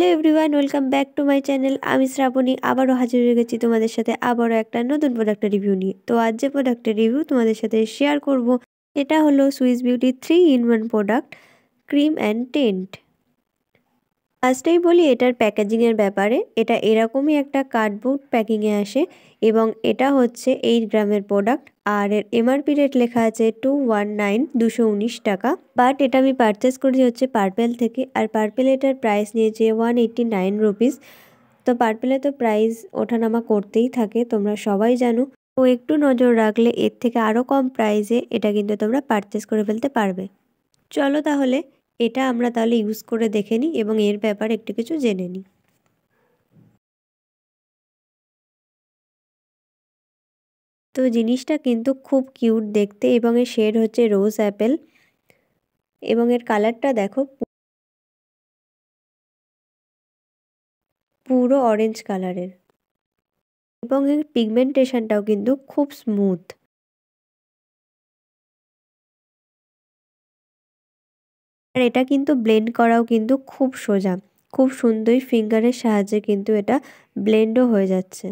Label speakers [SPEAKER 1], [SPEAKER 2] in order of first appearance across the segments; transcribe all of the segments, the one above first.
[SPEAKER 1] Hello everyone, welcome back to my channel. আমি শ্রাবণী আবারও হাজির হয়ে গেছি তোমাদের সাথে আবারও একটা নতুন প্রোডাক্টের রিভিউ নিয়ে। তো আজ যে প্রোডাক্টের রিভিউ তোমাদের সাথে শেয়ার করব এটা হলো Swiss beauty 3-in-1 product cream and tent. ফার্স্টেই বলি এটার প্যাকেজিংয়ের ব্যাপারে। এটা এরকমই একটা কার্ডবোর্ড প্যাকিংয়ে আসে এবং এটা হচ্ছে 8 গ্রামের প্রোডাক্ট। আর এর এমআরপি রেট লেখা আছে 219 টাকা। বাট এটা আমি পারচেস করেছি হচ্ছে পার্পেল থেকে। আর পার্পেল এটার প্রাইস নিয়েছে 189 রুপিস। তো পার্পেলে তো প্রাইস ওঠানামা করতেই থাকে, তোমরা সবাই জানো। তো একটু নজর রাখলে এর থেকে আরও কম প্রাইসে এটা কিন্তু তোমরা পারচেস করে ফেলতে পারবে। চলো তাহলে এটা আমরা তাহলে ইউজ করে দেখে নিই এবং এর ব্যাপারে একটু কিছু জেনে নিই। তো জিনিসটা কিন্তু খুব কিউট দেখতে এবং এর শেড হচ্ছে রোজ অ্যাপেল এবং এর কালারটা দেখো পুরো অরেঞ্জ কালারের এবং এর পিগমেন্টেশনটাও কিন্তু খুব স্মুথ। আর এটা কিন্তু ব্লেন্ড করাও কিন্তু খুব সোজা, খুব সুন্দর ফিঙ্গারের সাহায্যে কিন্তু এটা ব্লেন্ডও হয়ে যাচ্ছে।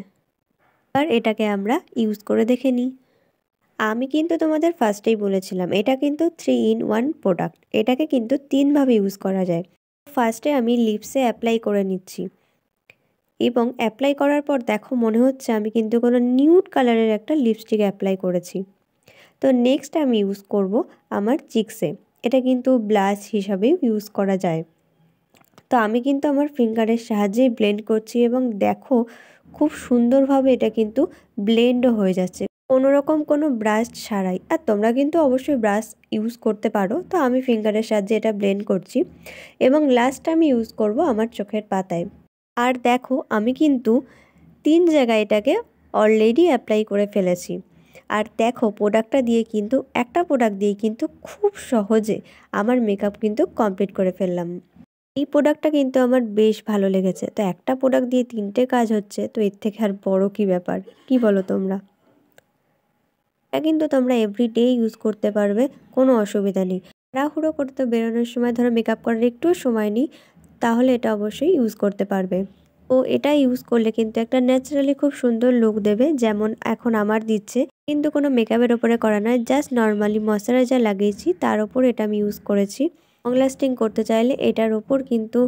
[SPEAKER 1] আর এটাকে আমরা ইউজ করে দেখে নিই। আমি কিন্তু তোমাদের ফার্স্টেই বলেছিলাম এটা কিন্তু 3-in-1 প্রোডাক্ট। এটাকে কিন্তু 3ভাবে ইউজ করা যায়। ফার্স্টে আমি লিপসে অ্যাপ্লাই করে নিচ্ছি এবং অ্যাপ্লাই করার পর দেখো মনে হচ্ছে আমি কিন্তু কোনো নিউড কালারের একটা লিপস্টিক অ্যাপ্লাই করেছি। তো নেক্সট আমি ইউজ করব আমার চিক্সে। এটা কিন্তু ব্লাশ হিসাবেও ইউজ করা যায়। তো আমি কিন্তু আমার ফিঙ্গারের সাহায্যেই ব্লেন্ড করছি এবং দেখো খুব সুন্দরভাবে এটা কিন্তু ব্লেন্ডও হয়ে যাচ্ছে কোনোরকম কোনো ব্রাশ ছাড়াই। আর তোমরা কিন্তু অবশ্যই ব্রাশ ইউজ করতে পারো। তো আমি ফিঙ্গারের সাহায্যে এটা ব্লেন্ড করছি এবং লাস্ট আমি ইউজ করব আমার চোখের পাতায়। আর দেখো আমি কিন্তু 3 জায়গায় এটাকে অলরেডি অ্যাপ্লাই করে ফেলেছি। আর দেখো প্রোডাক্টটা দিয়ে কিন্তু একটা প্রোডাক্ট দিয়ে কিন্তু খুব সহজে আমার মেকআপ কিন্তু কমপ্লিট করে ফেললাম। এই প্রোডাক্টটা কিন্তু আমার বেশ ভালো লেগেছে। তো একটা প্রোডাক্ট দিয়ে 3টে কাজ হচ্ছে, তো এর থেকে আর বড় কি ব্যাপার, কি বলো তোমরা? এটা কিন্তু তোমরা এভরিডে ইউজ করতে পারবে, কোনো অসুবিধা নেই। তাড়াহুড়ো করতে বেরোনোর সময় ধরো মেকআপ করার একটুও সময় নেই, তাহলে এটা অবশ্যই ইউজ করতে পারবে। ও এটা ইউজ করলে কিন্তু একটা ন্যাচারালি খুব সুন্দর লুক দেবে, যেমন এখন আমার দিচ্ছে। কিন্তু কোনো মেকআপের ওপরে করা নয়, জাস্ট নর্মালি ময়শ্চারাইজার লাগিয়েছি, তার ওপর এটা আমি ইউজ করেছি। লং লাস্টিং করতে চাইলে এটার ওপর কিন্তু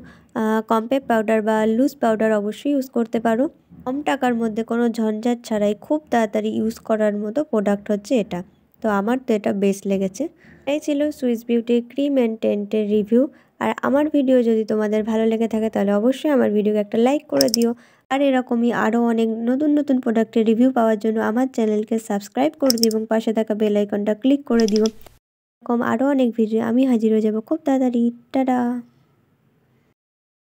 [SPEAKER 1] কম্প্যাক্ট পাউডার বা লুজ পাউডার অবশ্যই ইউজ করতে পারো। কম টাকার মধ্যে কোনো ঝঞ্ঝাট ছাড়াই খুব তাড়াতাড়ি ইউজ করার মতো প্রোডাক্ট হচ্ছে এটা। তো আমার তো এটা বেস্ট লেগেছে। এই ছিল সুইস বিউটি ক্রিম অ্যান্ড টেন্টের রিভিউ। আর আমার ভিডিও যদি তোমাদের ভালো লেগে থাকে তাহলে অবশ্যই আমার ভিডিওকে একটা লাইক করে দিও। আর এরকমই আরও অনেক নতুন নতুন প্রোডাক্টের রিভিউ পাওয়ার জন্য আমার চ্যানেলকে সাবস্ক্রাইব করে দিও এবং পাশে থাকা বেল আইকনটা ক্লিক করে দিও। এরকম আরও অনেক ভিডিও আমি হাজির হয়ে যাব খুব তাড়াতাড়ি। টাটা।